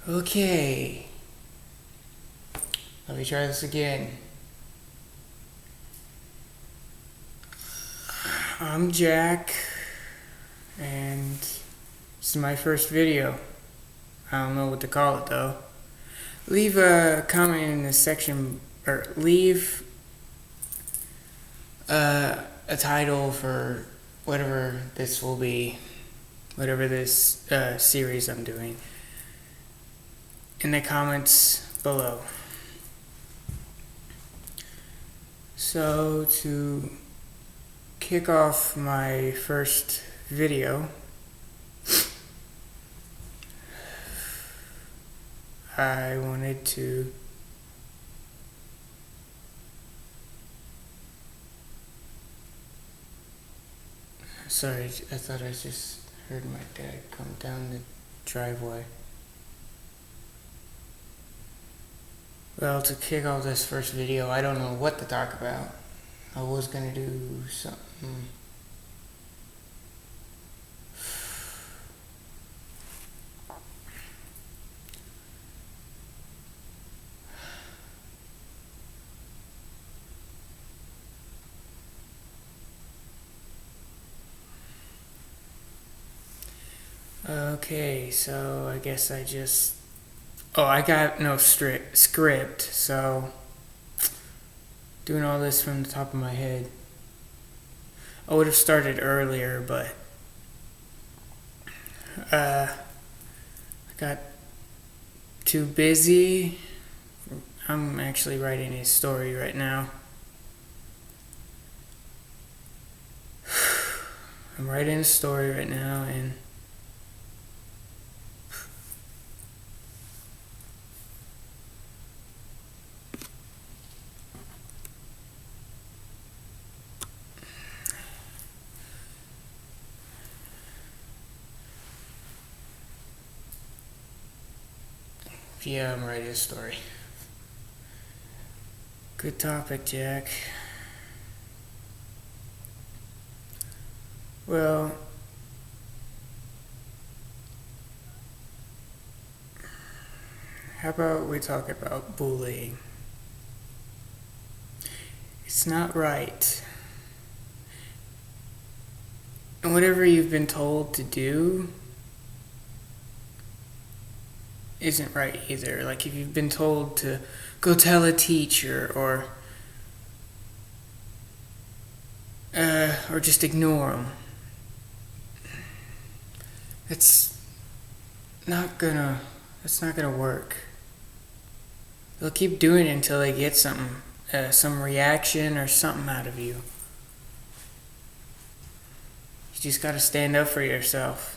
Okay, let me try this again. I'm Jack, and this is my first video. I don't know what to call it though. Leave a comment in the section, or leave a title for whatever this will be, whatever this series I'm doing, in the comments below. So to kick off my first video, I wanted to sorry, I thought I just heard my dad come down the driveway. Well, to kick off this first video, I don't know what to talk about. I was gonna do something. Okay, so I guess I got no script, so doing all this from the top of my head. I would have started earlier, but I got too busy. I'm actually writing a story right now. I'm writing a story right now, and yeah, I'm writing a story. Good topic, Jack. Well, how about we talk about bullying? It's not right. And whatever you've been told to do isn't right either. Like if you've been told to go tell a teacher or just ignore them, that's not gonna work. They'll keep doing it until they get something, some reaction or something out of you. You just gotta stand up for yourself.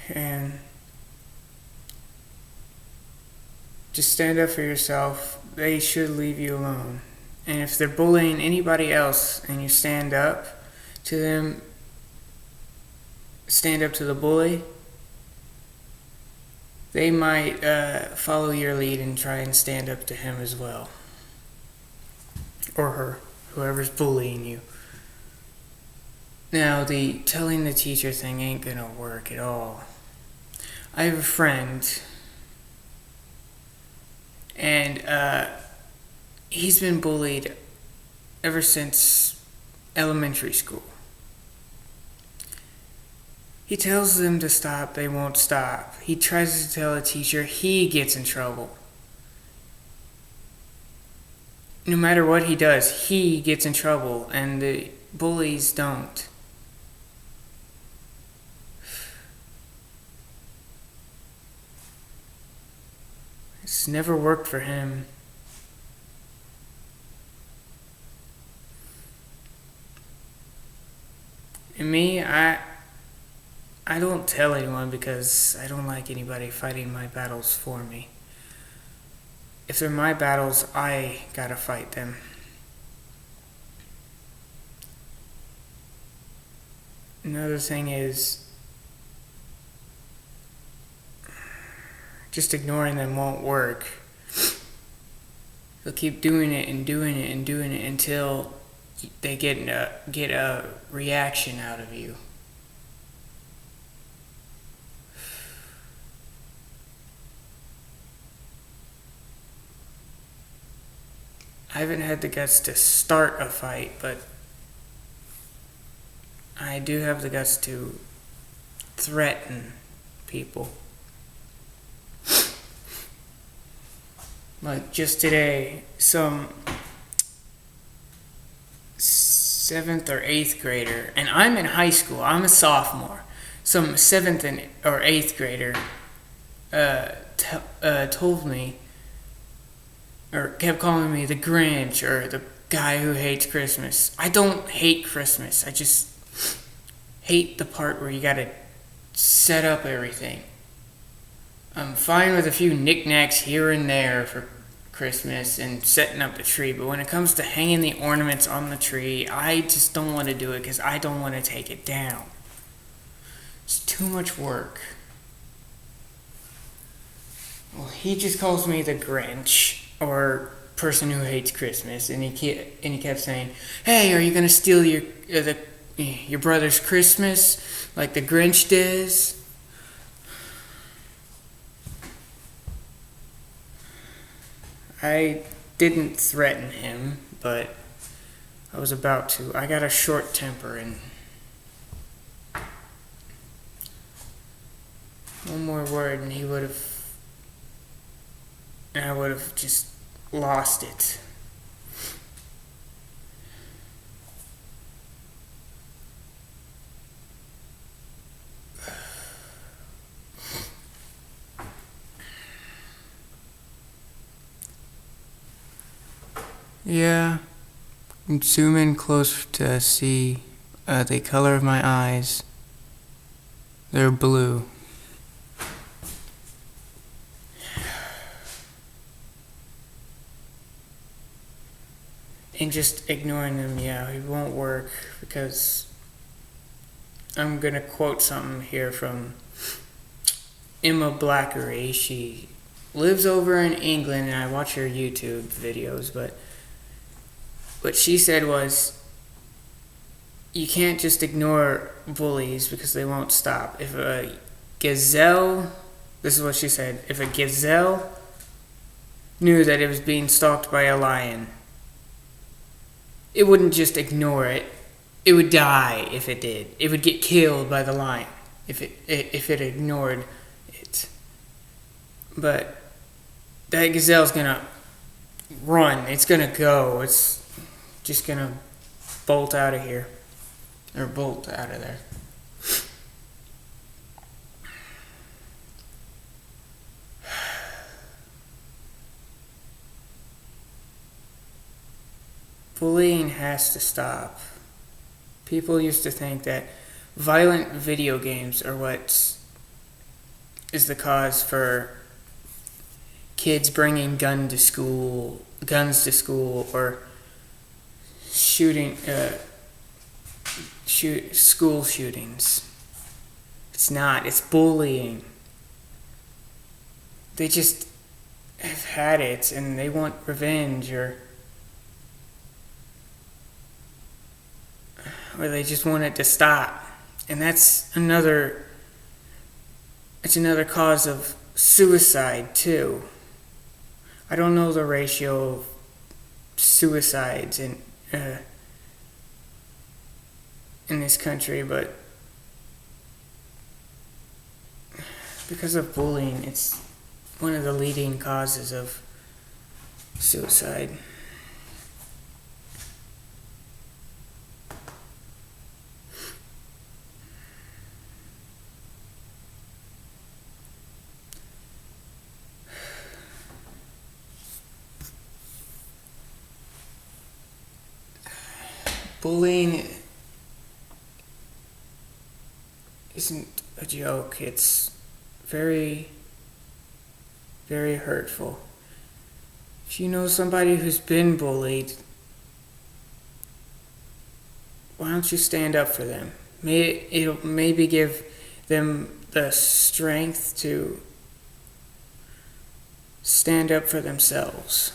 And just stand up for yourself. They should leave you alone. And if they're bullying anybody else and you stand up to them, stand up to the bully, they might follow your lead and try and stand up to him as well. Or her, whoever's bullying you. Now, the telling the teacher thing ain't gonna work at all. I have a friend, and he's been bullied ever since elementary school. He tells them to stop, they won't stop. He tries to tell a teacher, he gets in trouble. No matter what he does, he gets in trouble, and the bullies don't. It's never worked for him. And me, I don't tell anyone because I don't like anybody fighting my battles for me. If they're my battles, I gotta fight them. Another thing is just ignoring them won't work. You'll keep doing it and doing it and doing it until they get a reaction out of you. I haven't had the guts to start a fight, but I do have the guts to threaten people. Like just today, some 7th or 8th grader, and I'm in high school, I'm a sophomore. Some 7th or 8th grader told me, or kept calling me the Grinch, or the guy who hates Christmas. I don't hate Christmas. I just hate the part where you gotta set up everything. I'm fine with a few knickknacks here and there for Christmas and setting up the tree, but when it comes to hanging the ornaments on the tree, I just don't want to do it because I don't want to take it down. It's too much work. Well, he just calls me the Grinch, or person who hates Christmas, and he kept saying, "Hey, are you gonna steal your brother's Christmas like the Grinch does?" I didn't threaten him, but I was about to. I got a short temper, and one more word and I would have just lost it. Yeah, zoom in close to see the color of my eyes. They're blue. And just ignoring them, yeah, it won't work, because I'm gonna quote something here from Emma Blackery. She lives over in England, and I watch her YouTube videos, but what she said was, you can't just ignore bullies because they won't stop. If a gazelle, this is what she said, if a gazelle knew that it was being stalked by a lion, it wouldn't just ignore it. It would die if it did. It would get killed by the lion if it ignored it. But that gazelle's gonna run. It's gonna go. It's just gonna bolt out of here. Or bolt out of there. Bullying has to stop. People used to think that violent video games are what is the cause for kids bringing guns to school, or school shootings. It's not. It's bullying. They just have had it and they want revenge, or they just want it to stop. And it's another cause of suicide too. I don't know the ratio of suicides in this country, but because of bullying, it's one of the leading causes of suicide. Bullying isn't a joke. It's very, very hurtful. If you know somebody who's been bullied, why don't you stand up for them? It'll maybe give them the strength to stand up for themselves.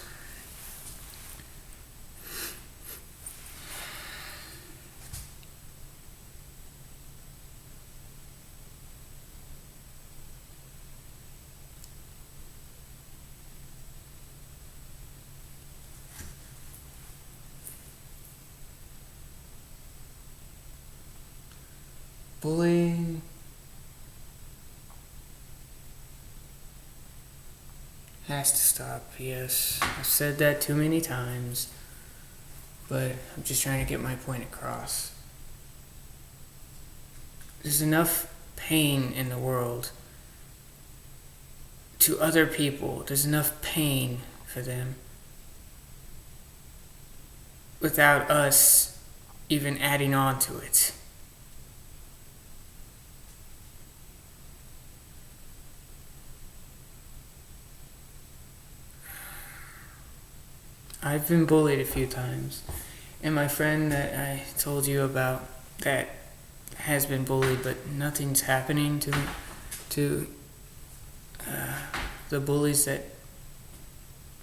Bullying has to stop, yes. I've said that too many times, but I'm just trying to get my point across. There's enough pain in the world to other people. There's enough pain for them without us even adding on to it. I've been bullied a few times, and my friend that I told you about that has been bullied, but nothing's happening to the bullies that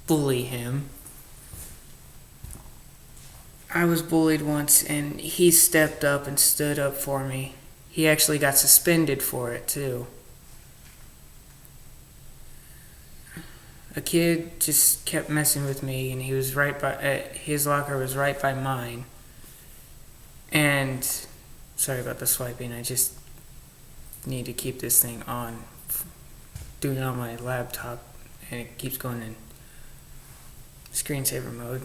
bully him. I was bullied once, and he stepped up and stood up for me. He actually got suspended for it too. A kid just kept messing with me, and he was right by his locker was right by mine. And sorry about the swiping. I just need to keep this thing on, doing it on my laptop, and it keeps going in screensaver mode.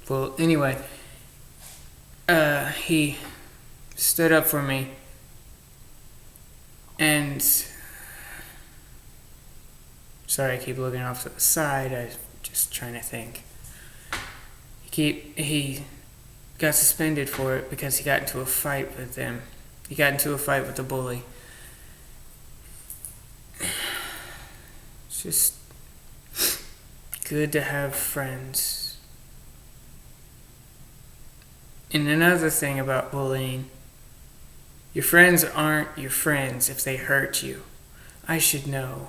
Well, anyway, he stood up for me, and sorry, I keep looking off to the side. I'm just trying to think. He got suspended for it because he got into a fight with them. He got into a fight with the bully. It's just good to have friends. And another thing about bullying, your friends aren't your friends if they hurt you. I should know.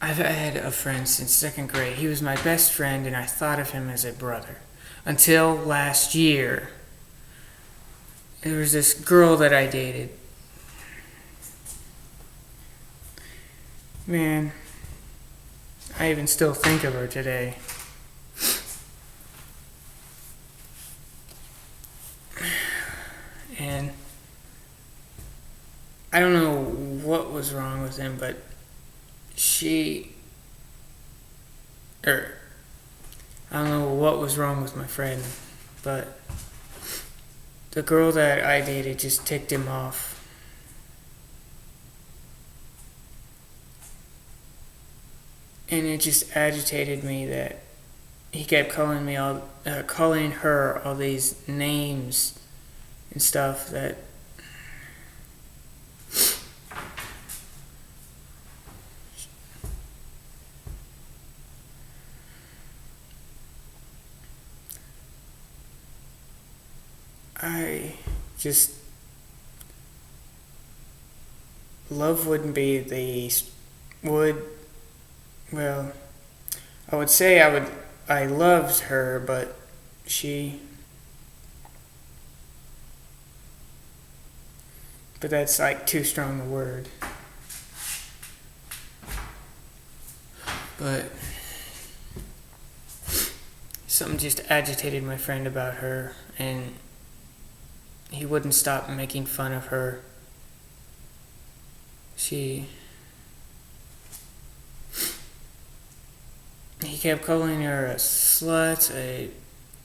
I've had a friend since second grade. He was my best friend, and I thought of him as a brother. Until last year, there was this girl that I dated. Man, I even still think of her today. And I don't know what was wrong with him, but I don't know what was wrong with my friend, but the girl that I dated just ticked him off. And it just agitated me that he kept calling her all these names and stuff that I just love wouldn't be the would well I would say I loved her, but that's like too strong a word. But something just agitated my friend about her, and he wouldn't stop making fun of her. He kept calling her a slut, a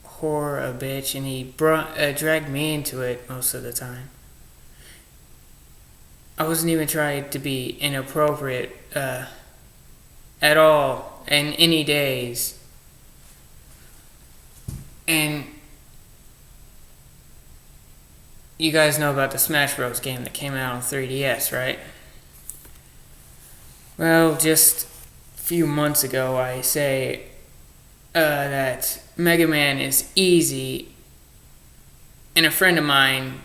whore, a bitch, and he dragged me into it most of the time. I wasn't even trying to be inappropriate at all in any days. And you guys know about the Smash Bros. Game that came out on 3DS, right? Well, just a few months ago, I say that Mega Man is easy, and a friend of mine,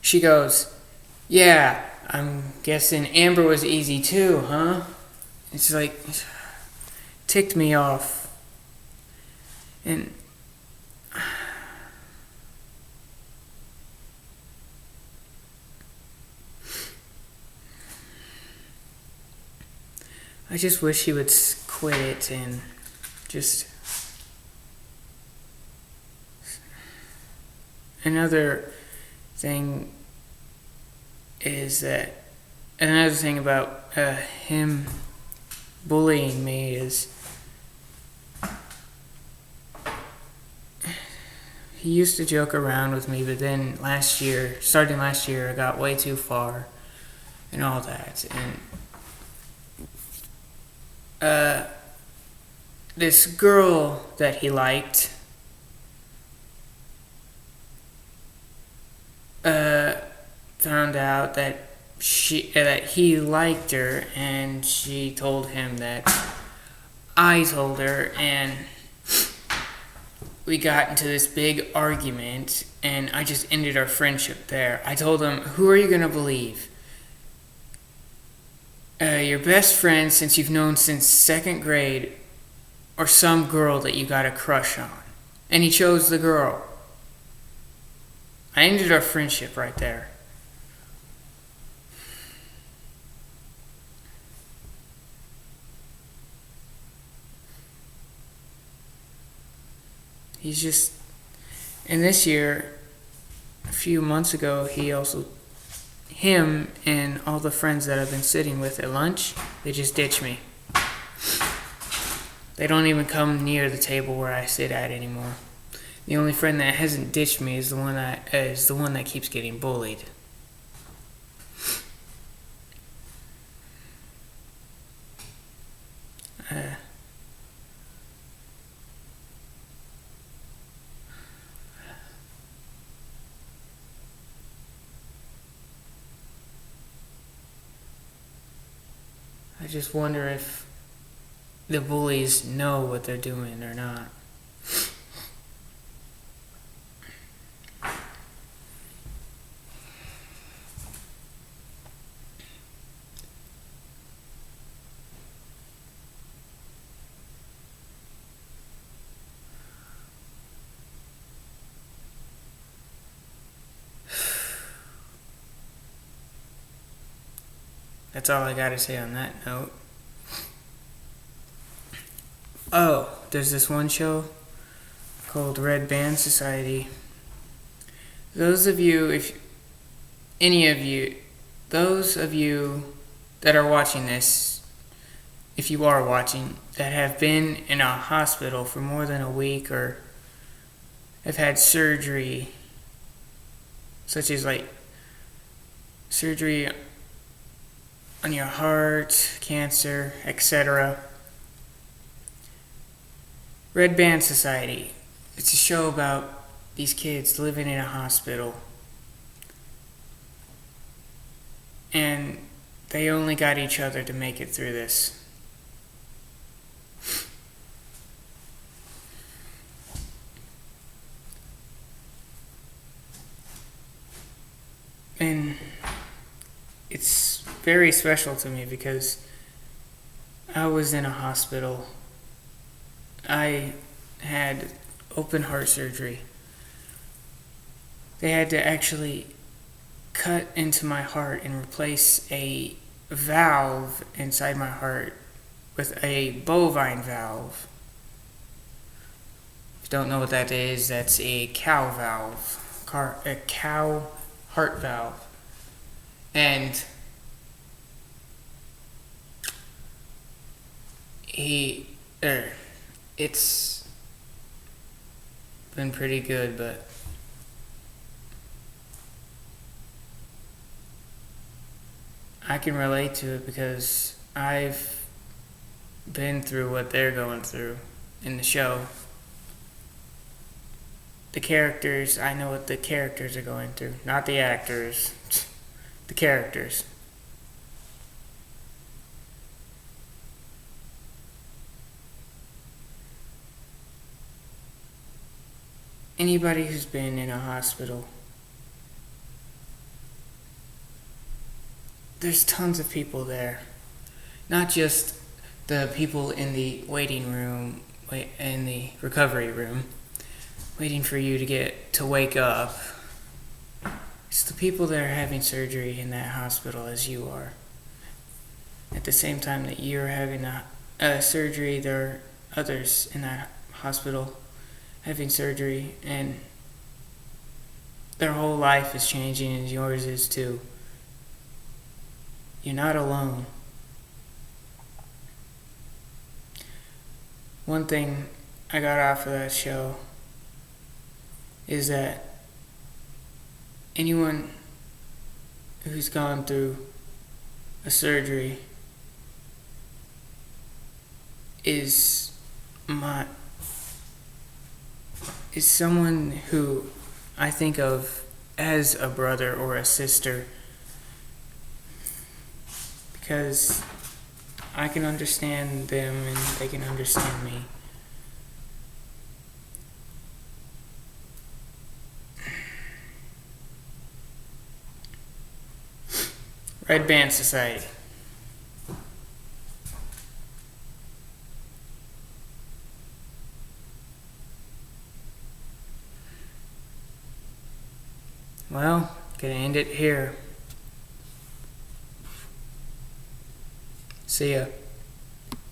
she goes, "Yeah, I'm guessing Amber was easy too, huh? It's like ticked me off. And I just wish he would quit it and just. Another thing is that another thing about him bullying me is he used to joke around with me, but then starting last year, I got way too far and all that. And this girl that he liked found out that he liked her, and she told him that I told her, and we got into this big argument, and I just ended our friendship there. I told him, "Who are you gonna believe? Your best friend since you've known since second grade, or some girl that you got a crush on?" And he chose the girl. I ended our friendship right there. He's just. And this year, a few months ago, him and all the friends that I've been sitting with at lunch, they just ditch me. They don't even come near the table where I sit at anymore. The only friend that hasn't ditched me is the one that keeps getting bullied. I just wonder if the bullies know what they're doing or not. That's all I gotta say on that note. Oh, there's this one show called Red Band Society. Those of you, those of you that are watching this, if you are watching, that have been in a hospital for more than a week or have had surgery, such as like surgery on your heart, cancer, etc. Red Band Society. It's a show about these kids living in a hospital. And they only got each other to make it through this. And it's very special to me because I was in a hospital. I had open heart surgery. They had to actually cut into my heart and replace a valve inside my heart with a bovine valve. If you don't know what that is, that's a cow valve, a cow heart valve. And it's been pretty good, but I can relate to it because I've been through what they're going through in the show. The characters, I know what the characters are going through, not the actors, the characters. Anybody who's been in a hospital there's tons of people there. Not just the people in the waiting room, in the recovery room, waiting for you to wake up. It's the people that are having surgery in that hospital as you are. At the same time that you're having a surgery, there are others in that hospital having surgery, and their whole life is changing, and yours is too. You're not alone. One thing I got off of that show is that anyone who's gone through a surgery is someone who I think of as a brother or a sister, because I can understand them and they can understand me. Red Band Society. Well, gonna end it here. See ya.